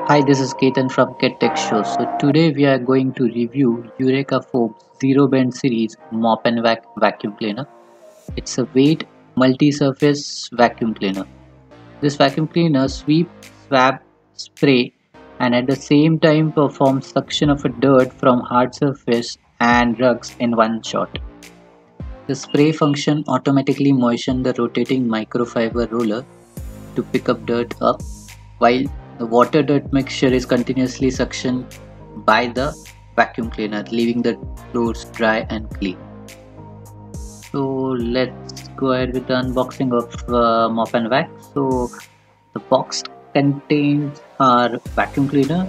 Hi, this is Ketan from KitTech Show. So today we are going to review Eureka Forbes Zero Bend Series Mop and Vacuum Cleaner. It's a weight multi-surface vacuum cleaner. This vacuum cleaner sweeps, swab, spray, and at the same time performs suction of a dirt from hard surface and rugs in one shot. The spray function automatically moistens the rotating microfiber roller to pick up dirt up, while the water dirt mixture is continuously suctioned by the vacuum cleaner, leaving the floors dry and clean. So let's go ahead with the unboxing of Mop and Vac. So the box contains our vacuum cleaner.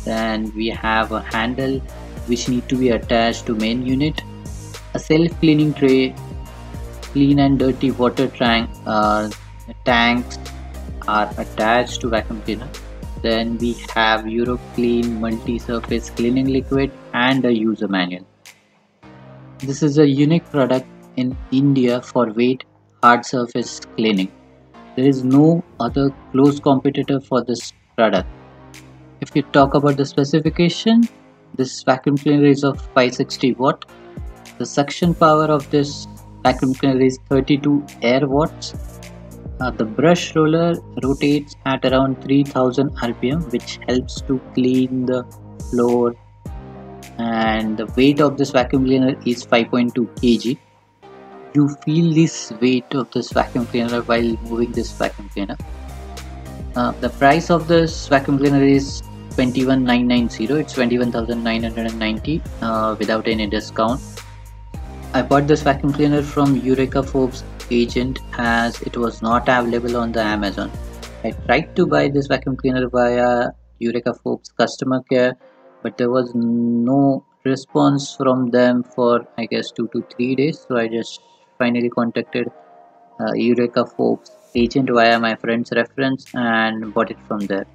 Then we have a handle which need to be attached to main unit, a self-cleaning tray, clean and dirty water tanks are attached to vacuum cleaner. Then we have EuroClean multi-surface cleaning liquid and a user manual. This is a unique product in India for weight hard surface cleaning. There is no other close competitor for this product. If you talk about the specification, this vacuum cleaner is of 560 watt. The suction power of this vacuum cleaner is 32 air watts. The brush roller rotates at around 3000 rpm, which helps to clean the floor, and the weight of this vacuum cleaner is 5.2 kg. You feel this weight of this vacuum cleaner while moving this vacuum cleaner. The price of this vacuum cleaner is 21,990. It's 21,990 without any discount. I bought this vacuum cleaner from Eureka Forbes agent as it was not available on the Amazon. I tried to buy this vacuum cleaner via Eureka Forbes customer care, but there was no response from them for I guess 2 to 3 days. So I just finally contacted Eureka Forbes agent via my friend's reference and bought it from there.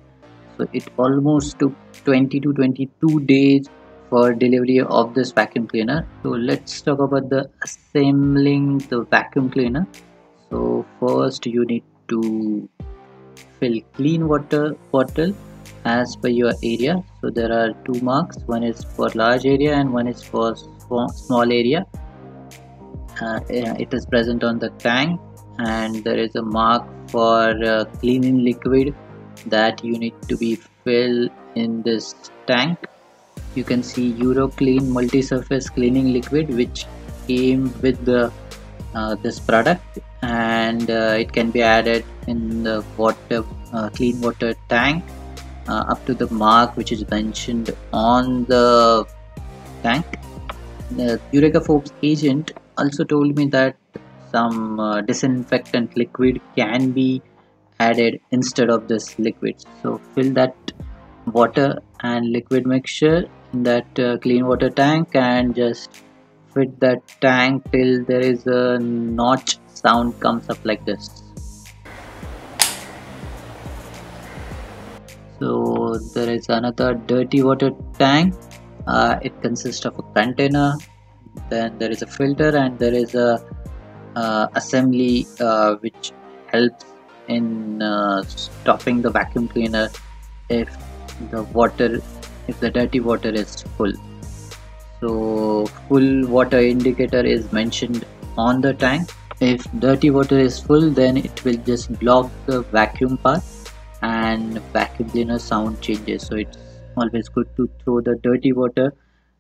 So it almost took 20 to 22 days for delivery of this vacuum cleaner. So let's talk about the assembling the vacuum cleaner. So first you need to fill clean water bottle as per your area. So there are two marks, one is for large area and one is for small area. It is present on the tank, and there is a mark for cleaning liquid that you need to be filled in this tank. You can see EuroClean multi-surface cleaning liquid, which came with the this product, and it can be added in the clean water tank up to the mark which is mentioned on the tank. The Eureka Forbes agent also told me that some disinfectant liquid can be added instead of this liquid. So fill that water and liquid mixture in that clean water tank and just fit that tank till there is a notch sound comes up like this. So there is another dirty water tank. It consists of a container, then there is a filter, and there is a assembly which helps in stopping the vacuum cleaner if the dirty water is full. So full water indicator is mentioned on the tank. If dirty water is full, then it will just block the vacuum path and vacuum cleaner sound changes. So it's always good to throw the dirty water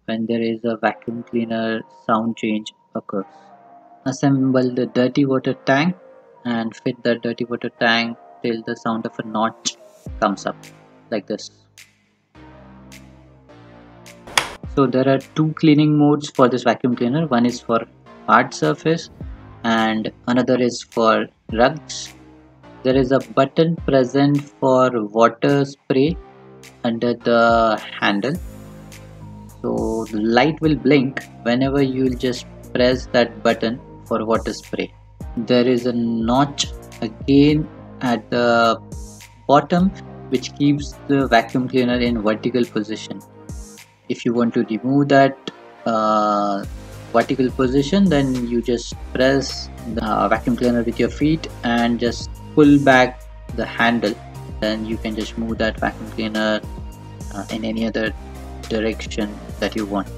when there is a vacuum cleaner sound change occurs. Assemble the dirty water tank and fit the dirty water tank till the sound of a notch comes up like this. So there are two cleaning modes for this vacuum cleaner. One is for hard surface and another is for rugs. There is a button present for water spray under the handle. So the light will blink whenever you will just press that button for water spray. There is a notch again at the bottom which keeps the vacuum cleaner in vertical position. If you want to remove that vertical position, then you just press the vacuum cleaner with your feet and just pull back the handle then you can just move that vacuum cleaner in any other direction that you want.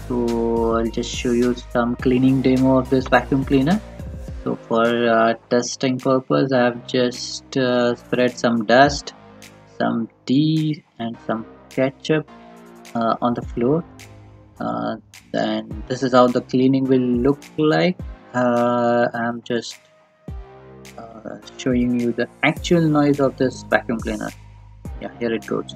So I'll just show you some cleaning demo of this vacuum cleaner. So for testing purpose, I have just spread some dust, some tea and some ketchup on the floor. Then this is how the cleaning will look like. I'm just showing you the actual noise of this vacuum cleaner. Yeah, here it goes.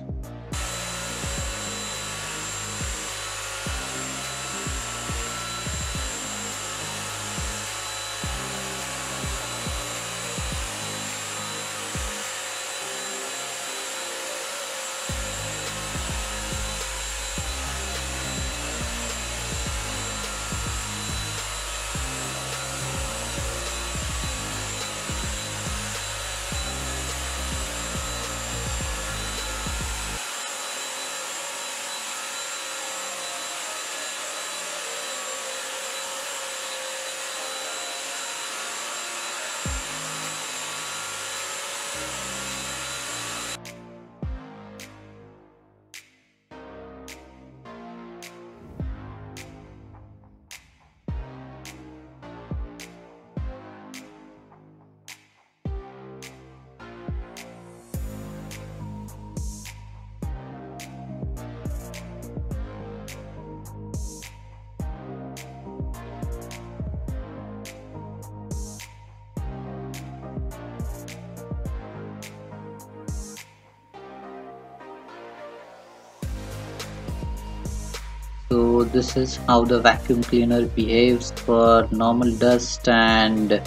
So this is how the vacuum cleaner behaves for normal dust and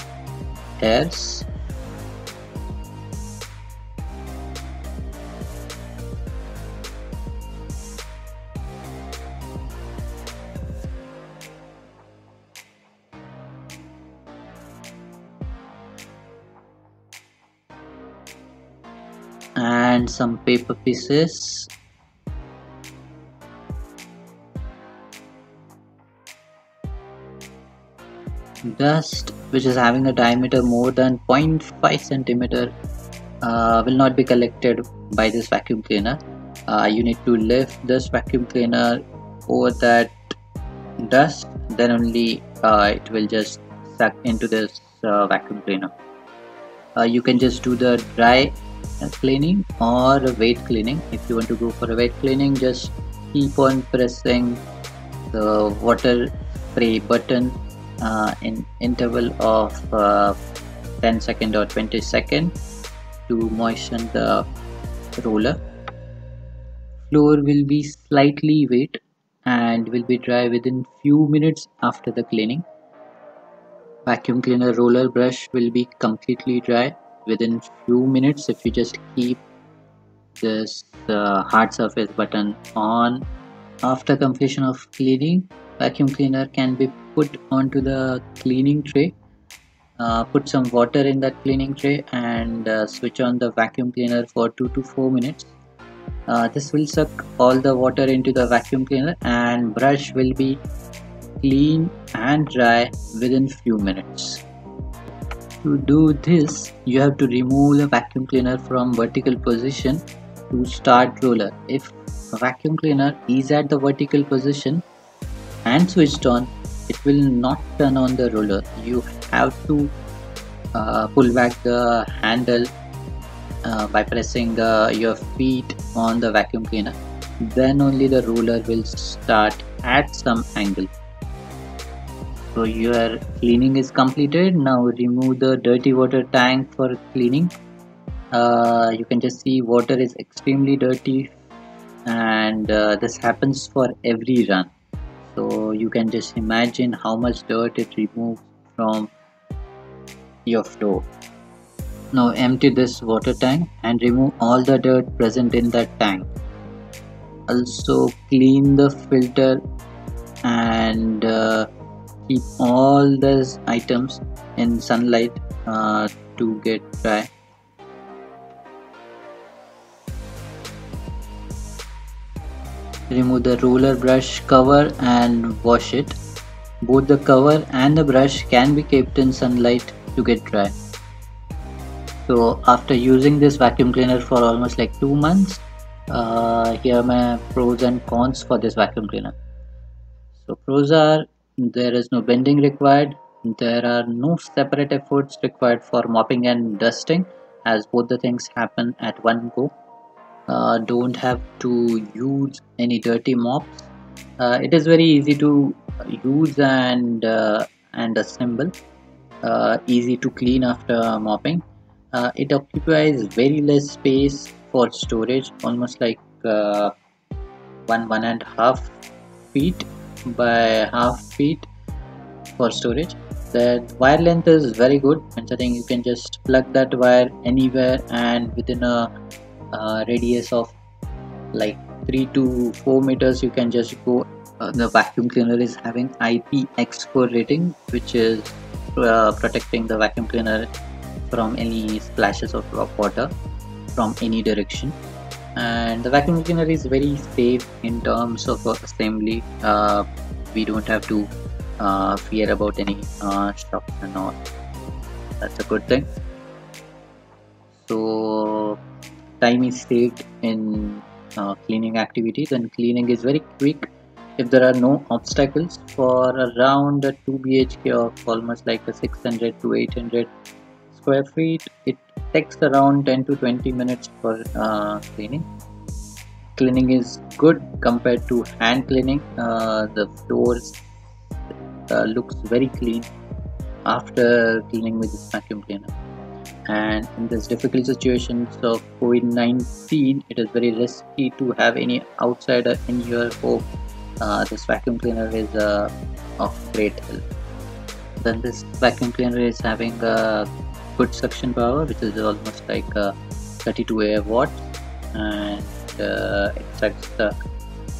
hairs. And some paper pieces. Dust which is having a diameter more than 0.5 centimeter will not be collected by this vacuum cleaner. You need to lift this vacuum cleaner over that dust, then only it will just suck into this vacuum cleaner. You can just do the dry cleaning or a wet cleaning. If you want to go for a wet cleaning, just keep on pressing the water spray button in interval of 10 seconds or 20 seconds to moisten the roller. Floor will be slightly wet and will be dry within few minutes after the cleaning. Vacuum cleaner roller brush will be completely dry within few minutes if you just keep this hard surface button on. After completion of cleaning, vacuum cleaner can be put onto the cleaning tray. Put some water in that cleaning tray and switch on the vacuum cleaner for 2 to 4 minutes. This will suck all the water into the vacuum cleaner and brush will be clean and dry within few minutes. To do this, you have to remove the vacuum cleaner from vertical position to start roller. If a vacuum cleaner is at the vertical position and switched on, it will not turn on the roller. You have to pull back the handle by pressing your feet on the vacuum cleaner. Then only the roller will start at some angle. So your cleaning is completed. Now remove the dirty water tank for cleaning. You can just see water is extremely dirty, and this happens for every run. So you can just imagine how much dirt it removes from your floor. Now empty this water tank and remove all the dirt present in that tank. Also clean the filter and keep all these items in sunlight to get dry. Remove the roller brush cover and wash it. Both the cover and the brush can be kept in sunlight to get dry. So after using this vacuum cleaner for almost like 2 months, here are my pros and cons for this vacuum cleaner. So pros are, there is no bending required, there are no separate efforts required for mopping and dusting, as both the things happen at one go. Don't have to use any dirty mops. It is very easy to use and assemble. Easy to clean after mopping. It occupies very less space for storage, almost like 1.5 feet by half feet for storage. The wire length is very good, considering you can just plug that wire anywhere, and within a radius of like 3 to 4 meters you can just go. The vacuum cleaner is having IPX4 rating, which is protecting the vacuum cleaner from any splashes of water from any direction. And the vacuum cleaner is very safe in terms of assembly. We don't have to fear about any shocks and all. That's a good thing. So time is saved in cleaning activities, and cleaning is very quick if there are no obstacles. For around a 2 BHK of almost like a 600 to 800 square feet, it takes around 10 to 20 minutes for cleaning. Cleaning is good compared to hand cleaning. The floors looks very clean after cleaning with this vacuum cleaner. And in this difficult situations of COVID-19, it is very risky to have any outsider in your home. This vacuum cleaner is of great help. Then this vacuum cleaner is having a good suction power, which is almost like 32 air watts, and extracts the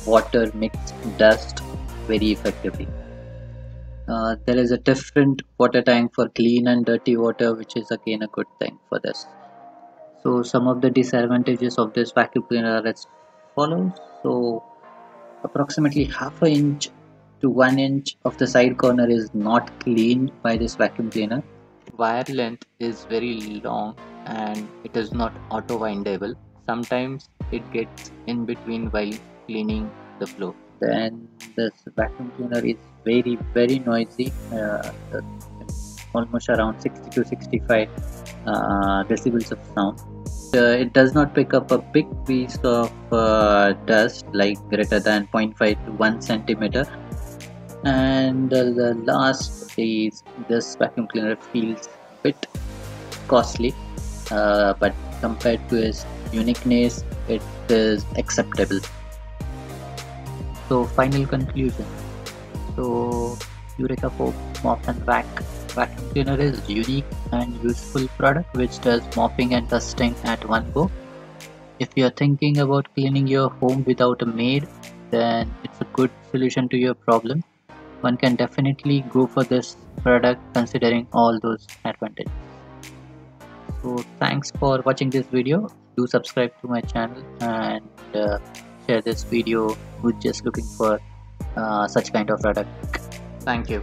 water mixed dust very effectively. There is a different water tank for clean and dirty water, which is again a good thing for this. So some of the disadvantages of this vacuum cleaner are as follows. So approximately half an inch to 1 inch of the side corner is not cleaned by this vacuum cleaner. Wire length is very long and it is not auto windable. Sometimes it gets in between while cleaning the floor. Then this vacuum cleaner is very noisy, almost around 60 to 65 decibels of sound. It does not pick up a big piece of dust like greater than 0.5 to 1 centimeter. And the last is, this vacuum cleaner feels a bit costly, but compared to its uniqueness, it is acceptable. So final conclusion. So Eureka Mop and Vac vacuum cleaner is unique and useful product which does mopping and dusting at one go. If you are thinking about cleaning your home without a maid, then it's a good solution to your problem. One can definitely go for this product considering all those advantages. So thanks for watching this video. Do subscribe to my channel and share this video who's just looking for such kind of product. Thank you.